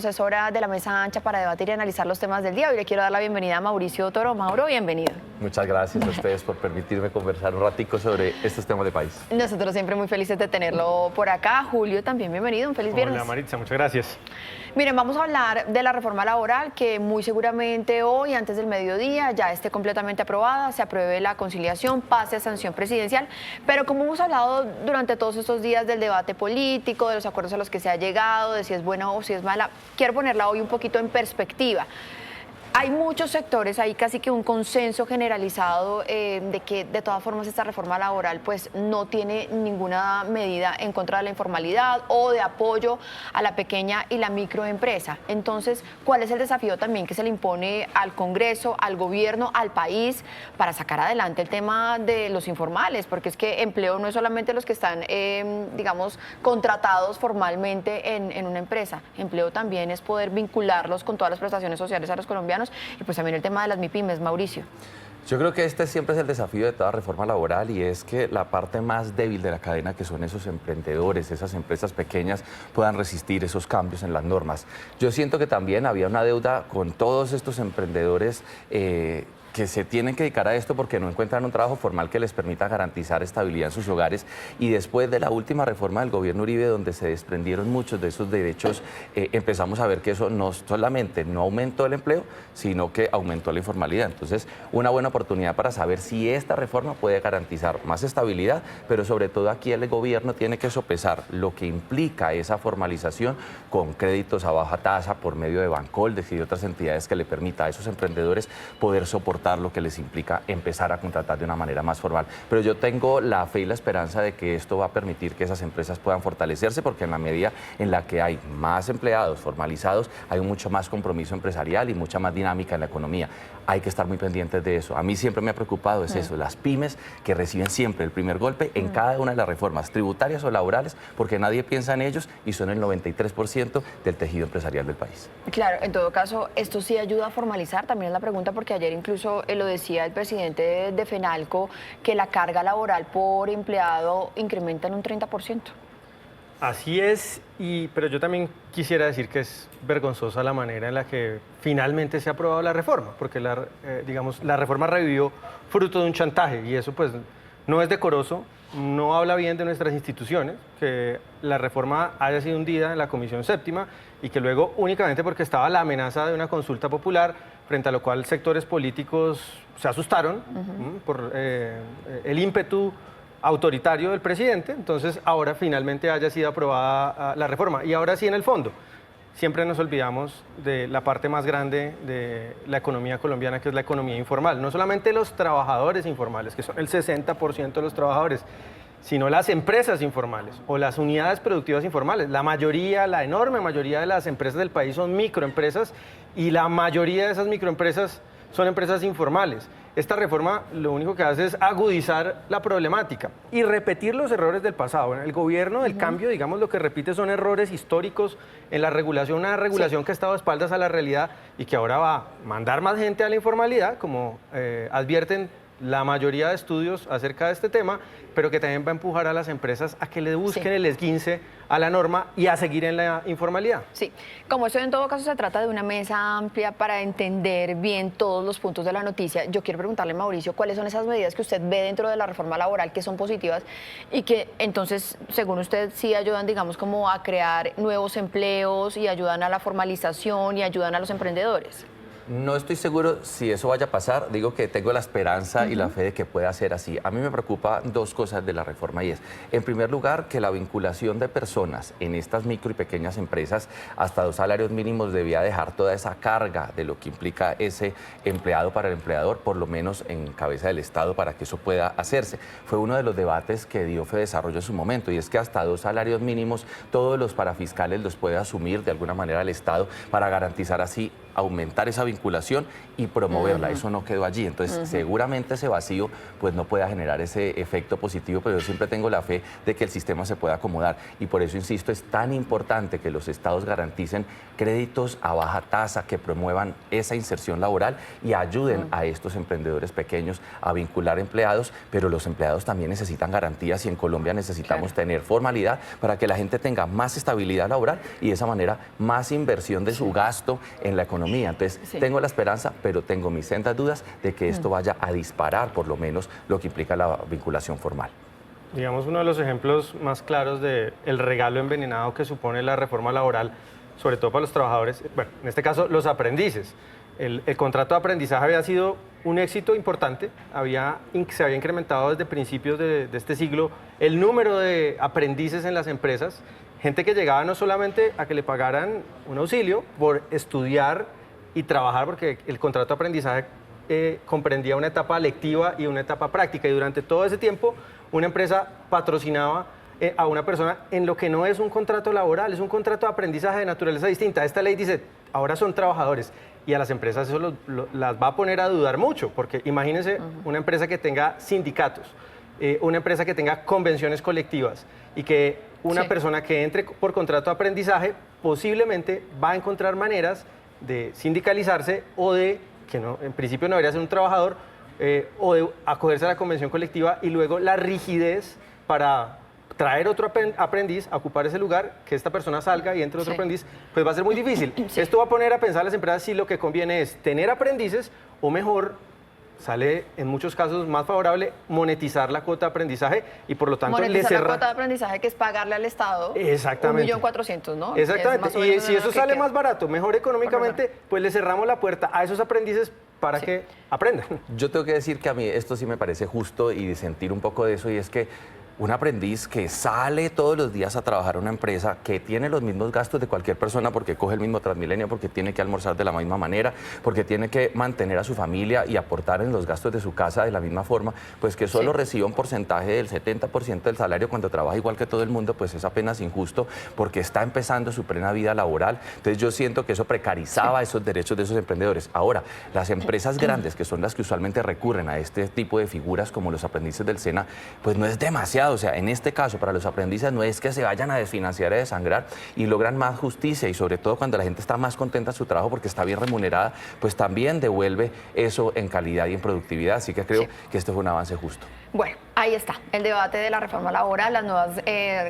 Es hora de la mesa ancha para debatir y analizar los temas del día. Hoy le quiero dar la bienvenida a Mauricio Toro. Mauro, bienvenido. Muchas gracias a ustedes por permitirme conversar un ratico sobre estos temas de país. Nosotros siempre muy felices de tenerlo por acá. Julio, también bienvenido. Un feliz viernes. Hola Maritza, muchas gracias. Miren, vamos a hablar de la reforma laboral que muy seguramente hoy, antes del mediodía, ya esté completamente aprobada, se apruebe la conciliación, pase a sanción presidencial. Pero como hemos hablado durante todos estos días del debate político, de los acuerdos a los que se ha llegado, de si es buena o si es mala, quiero ponerla hoy un poquito en perspectiva. Hay muchos sectores, hay casi que un consenso generalizado de que de todas formas esta reforma laboral pues no tiene ninguna medida en contra de la informalidad o de apoyo a la pequeña y la microempresa. Entonces, ¿cuál es el desafío también que se le impone al Congreso, al gobierno, al país para sacar adelante el tema de los informales? Porque es que empleo no es solamente los que están, digamos, contratados formalmente en una empresa. Empleo también es poder vincularlos con todas las prestaciones sociales a los colombianos. Y pues también el tema de las MIPYMES, Mauricio. Yo creo que este siempre es el desafío de toda reforma laboral y es que la parte más débil de la cadena, que son esos emprendedores, esas empresas pequeñas, puedan resistir esos cambios en las normas. Yo siento que también había una deuda con todos estos emprendedores que se tienen que dedicar a esto porque no encuentran un trabajo formal que les permita garantizar estabilidad en sus hogares. Y después de la última reforma del gobierno Uribe, donde se desprendieron muchos de esos derechos, empezamos a ver que eso no solamente no aumentó el empleo, sino que aumentó la informalidad. Entonces, una buena oportunidad para saber si esta reforma puede garantizar más estabilidad, pero sobre todo aquí el gobierno tiene que sopesar lo que implica esa formalización con créditos a baja tasa por medio de Bancoldes y de otras entidades que le permita a esos emprendedores poder soportar lo que les implica empezar a contratar de una manera más formal. Pero yo tengo la fe y la esperanza de que esto va a permitir que esas empresas puedan fortalecerse, porque en la medida en la que hay más empleados formalizados, hay mucho más compromiso empresarial y mucha más dinámica en la economía. Hay que estar muy pendientes de eso. A mí siempre me ha preocupado es eso, las pymes que reciben siempre el primer golpe en cada una de las reformas tributarias o laborales, porque nadie piensa en ellos y son el 93% del tejido empresarial del país. Claro, en todo caso, esto sí ayuda a formalizar, también es la pregunta, porque ayer incluso lo decía el presidente de FENALCO, que la carga laboral por empleado incrementa en un 30%. Así es, pero yo también quisiera decir que es vergonzosa la manera en la que finalmente se ha aprobado la reforma, porque la reforma revivió fruto de un chantaje y eso pues no es decoroso, no habla bien de nuestras instituciones, que la reforma haya sido hundida en la Comisión Séptima y que luego únicamente porque estaba la amenaza de una consulta popular, frente a lo cual sectores políticos se asustaron por el ímpetu autoritario del presidente, entonces ahora finalmente haya sido aprobada la reforma. Y ahora sí, en el fondo, siempre nos olvidamos de la parte más grande de la economía colombiana, que es la economía informal. No solamente los trabajadores informales, que son el 60% de los trabajadores, sino las empresas informales o las unidades productivas informales. La mayoría, la enorme mayoría de las empresas del país son microempresas y la mayoría de esas microempresas son empresas informales. Esta reforma lo único que hace es agudizar la problemática y repetir los errores del pasado. El gobierno del cambio, digamos, lo que repite son errores históricos en la regulación, una regulación que ha estado a espaldas a la realidad y que ahora va a mandar más gente a la informalidad, como advierten la mayoría de estudios acerca de este tema, pero que también va a empujar a las empresas a que le busquen el esguince a la norma y a seguir en la informalidad. Sí, como eso en todo caso se trata de una mesa amplia para entender bien todos los puntos de la noticia, yo quiero preguntarle, Mauricio, ¿cuáles son esas medidas que usted ve dentro de la reforma laboral que son positivas y que entonces, según usted, sí ayudan, digamos, como a crear nuevos empleos y ayudan a la formalización y ayudan a los emprendedores? No estoy seguro si eso vaya a pasar, digo que tengo la esperanza y la fe de que pueda ser así. A mí me preocupa dos cosas de la reforma y es, en primer lugar, que la vinculación de personas en estas micro y pequeñas empresas hasta 2 salarios mínimos debía dejar toda esa carga de lo que implica ese empleado para el empleador, por lo menos en cabeza del Estado, para que eso pueda hacerse. Fue uno de los debates que dio FEDesarrollo en su momento y es que hasta 2 salarios mínimos todos los parafiscales los puede asumir de alguna manera el Estado para garantizar así aumentar esa vinculación vinculación y promoverla. Eso no quedó allí. Entonces, seguramente ese vacío pues no pueda generar ese efecto positivo, pero yo siempre tengo la fe de que el sistema se pueda acomodar. Y por eso, insisto, es tan importante que los estados garanticen créditos a baja tasa que promuevan esa inserción laboral y ayuden a estos emprendedores pequeños a vincular empleados, pero los empleados también necesitan garantías y en Colombia necesitamos tener formalidad para que la gente tenga más estabilidad laboral y de esa manera más inversión de su gasto en la economía. Entonces, tengo la esperanza, pero tengo mis sendas dudas de que esto vaya a disparar por lo menos lo que implica la vinculación formal. Digamos, uno de los ejemplos más claros del regalo envenenado que supone la reforma laboral, sobre todo para los trabajadores, bueno, en este caso los aprendices. El contrato de aprendizaje había sido un éxito importante, se había incrementado desde principios de este siglo el número de aprendices en las empresas, gente que llegaba no solamente a que le pagaran un auxilio por estudiar y trabajar, porque el contrato de aprendizaje comprendía una etapa lectiva y una etapa práctica, y durante todo ese tiempo una empresa patrocinaba a una persona en lo que no es un contrato laboral, es un contrato de aprendizaje de naturaleza distinta. Esta ley dice, ahora son trabajadores, y a las empresas eso las va a poner a dudar mucho, porque imagínense una empresa que tenga sindicatos, una empresa que tenga convenciones colectivas y que una persona que entre por contrato de aprendizaje posiblemente va a encontrar maneras de sindicalizarse o de, que no, en principio no debería ser un trabajador, o de acogerse a la convención colectiva y luego la rigidez para traer otro aprendiz a ocupar ese lugar, que esta persona salga y entre otro aprendiz, pues va a ser muy difícil. Esto va a poner a pensar a las empresas si lo que conviene es tener aprendices o mejor, sale en muchos casos más favorable monetizar la cuota de aprendizaje y por lo tanto monetizar la cuota de aprendizaje, que es pagarle al Estado exactamente 1.400.000, ¿no? Exactamente, y si eso sale más barato, mejor económicamente, pues le cerramos la puerta a esos aprendices para que aprendan. Yo tengo que decir que a mí esto sí me parece justo y sentir un poco de eso, y es que un aprendiz que sale todos los días a trabajar a una empresa, que tiene los mismos gastos de cualquier persona porque coge el mismo Transmilenio, porque tiene que almorzar de la misma manera, porque tiene que mantener a su familia y aportar en los gastos de su casa de la misma forma, pues que solo reciba un porcentaje del 70% del salario cuando trabaja igual que todo el mundo, pues es apenas injusto porque está empezando su plena vida laboral. Entonces yo siento que eso precarizaba esos derechos de esos emprendedores. Ahora, las empresas grandes, que son las que usualmente recurren a este tipo de figuras como los aprendices del SENA, pues no es demasiado. O sea, en este caso, para los aprendices no es que se vayan a desfinanciar, a desangrar, y logran más justicia, y sobre todo cuando la gente está más contenta en su trabajo porque está bien remunerada, pues también devuelve eso en calidad y en productividad. Así que creo que esto fue un avance justo. Bueno, ahí está el debate de la reforma laboral, las nuevas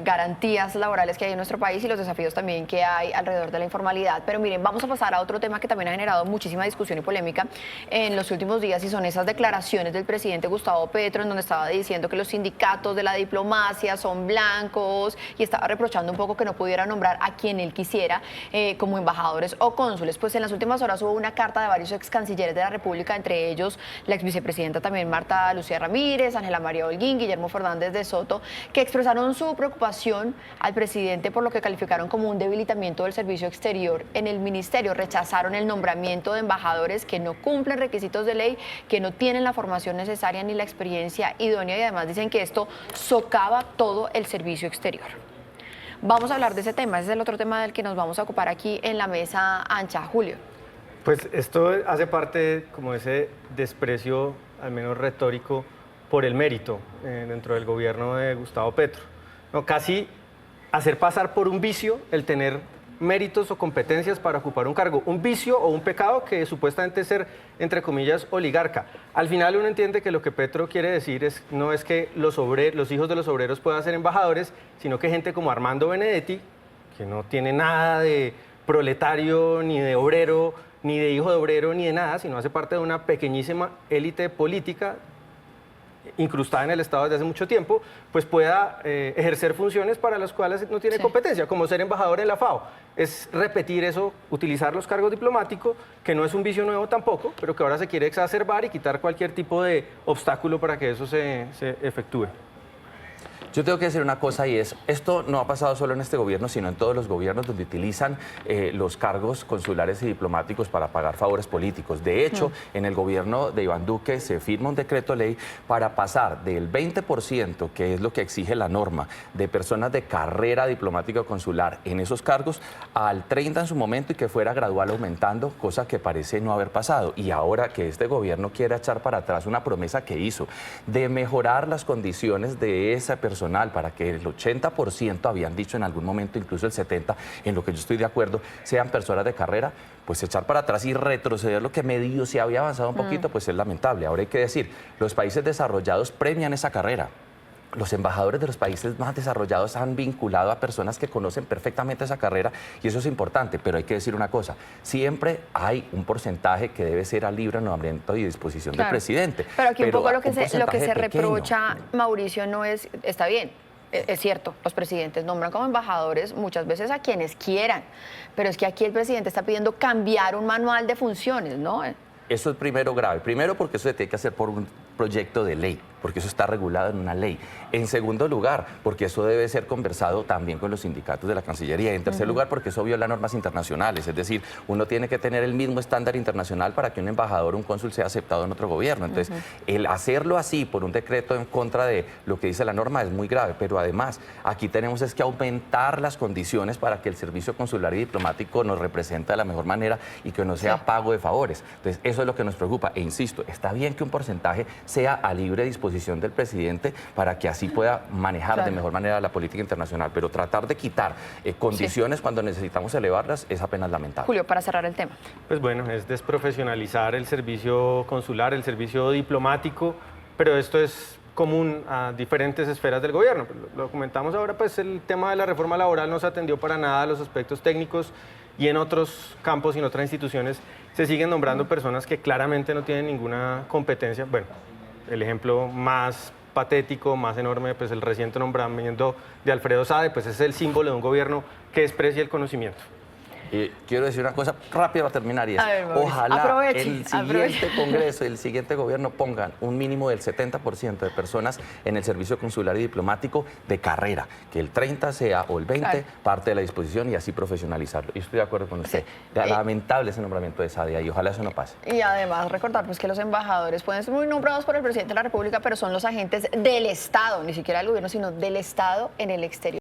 garantías laborales que hay en nuestro país y los desafíos también que hay alrededor de la informalidad. Pero miren, vamos a pasar a otro tema que también ha generado muchísima discusión y polémica en los últimos días, y son esas declaraciones del presidente Gustavo Petro, en donde estaba diciendo que los sindicatos de la diplomacia son blancos y estaba reprochando un poco que no pudiera nombrar a quien él quisiera como embajadores o cónsules. Pues en las últimas horas hubo una carta de varios ex cancilleres de la República, entre ellos la ex vicepresidenta también Marta Lucía Ramírez, Ángela María Holguín, Guillermo Fernández de Soto, que expresaron su preocupación al presidente por lo que calificaron como un debilitamiento del servicio exterior en el ministerio. Rechazaron el nombramiento de embajadores que no cumplen requisitos de ley, que no tienen la formación necesaria ni la experiencia idónea, y además dicen que esto socava todo el servicio exterior. Vamos a hablar de ese tema, ese es el otro tema del que nos vamos a ocupar aquí en la mesa ancha. Julio. Pues esto hace parte como ese desprecio, al menos retórico, por el mérito dentro del gobierno de Gustavo Petro. No, casi hacer pasar por un vicio el tener méritos o competencias para ocupar un cargo, un vicio o un pecado que supuestamente es ser, entre comillas, oligarca. Al final uno entiende que lo que Petro quiere decir no es que los hijos de los obreros puedan ser embajadores, sino que gente como Armando Benedetti, que no tiene nada de proletario, ni de obrero, ni de hijo de obrero, ni de nada, sino hace parte de una pequeñísima élite política incrustada en el Estado desde hace mucho tiempo, pues pueda ejercer funciones para las cuales no tiene competencia, como ser embajador en la FAO. Es repetir eso, utilizar los cargos diplomáticos, que no es un vicio nuevo tampoco, pero que ahora se quiere exacerbar y quitar cualquier tipo de obstáculo para que eso se efectúe. Yo tengo que decir una cosa y es, esto no ha pasado solo en este gobierno, sino en todos los gobiernos donde utilizan los cargos consulares y diplomáticos para pagar favores políticos. De hecho, en el gobierno de Iván Duque se firma un decreto ley para pasar del 20%, que es lo que exige la norma, de personas de carrera diplomática o consular en esos cargos, al 30% en su momento y que fuera gradual aumentando, cosa que parece no haber pasado. Y ahora que este gobierno quiere echar para atrás una promesa que hizo de mejorar las condiciones de ese personal para que el 80%, habían dicho en algún momento, incluso el 70%, en lo que yo estoy de acuerdo, sean personas de carrera, pues echar para atrás y retroceder lo que medio se había avanzado un poquito, pues es lamentable. Ahora hay que decir, los países desarrollados premian esa carrera. Los embajadores de los países más desarrollados han vinculado a personas que conocen perfectamente esa carrera y eso es importante, pero hay que decir una cosa, siempre hay un porcentaje que debe ser a libre nombramiento y disposición del presidente. Pero aquí un poco lo que se pequeño. reprocha, Mauricio, no es, está bien. Es cierto, los presidentes nombran como embajadores muchas veces a quienes quieran, pero es que aquí el presidente está pidiendo cambiar un manual de funciones, ¿no? Eso es primero grave. Primero porque eso se tiene que hacer por un proyecto de ley, porque eso está regulado en una ley. En segundo lugar, porque eso debe ser conversado también con los sindicatos de la Cancillería. En tercer lugar, porque eso viola normas internacionales. Es decir, uno tiene que tener el mismo estándar internacional para que un embajador o un cónsul sea aceptado en otro gobierno. Entonces, el hacerlo así por un decreto en contra de lo que dice la norma es muy grave. Pero además, aquí tenemos es que aumentar las condiciones para que el servicio consular y diplomático nos represente de la mejor manera y que no sea pago de favores. Entonces, eso es lo que nos preocupa. E insisto, está bien que un porcentaje sea a libre disposición del presidente para que así pueda manejar de mejor manera la política internacional, pero tratar de quitar condiciones cuando necesitamos elevarlas es apenas lamentable. Julio, para cerrar el tema. Pues bueno, es desprofesionalizar el servicio consular, el servicio diplomático, pero esto es común a diferentes esferas del gobierno. Lo comentamos ahora, pues el tema de la reforma laboral no se atendió para nada a los aspectos técnicos y en otros campos y en otras instituciones se siguen nombrando personas que claramente no tienen ninguna competencia. Bueno, el ejemplo más patético, más enorme, pues el reciente nombramiento de Alfredo Sade, pues es el símbolo de un gobierno que desprecia el conocimiento. Quiero decir una cosa rápida para terminar y es, ojalá el siguiente Congreso y el siguiente gobierno pongan un mínimo del 70% de personas en el servicio consular y diplomático de carrera, que el 30 sea o el 20 parte de la disposición y así profesionalizarlo. Y estoy de acuerdo con usted. Lamentable ese nombramiento de Sadia y ojalá eso no pase. Y además recordar pues, que los embajadores pueden ser muy nombrados por el presidente de la República, pero son los agentes del Estado, ni siquiera del gobierno, sino del Estado en el exterior.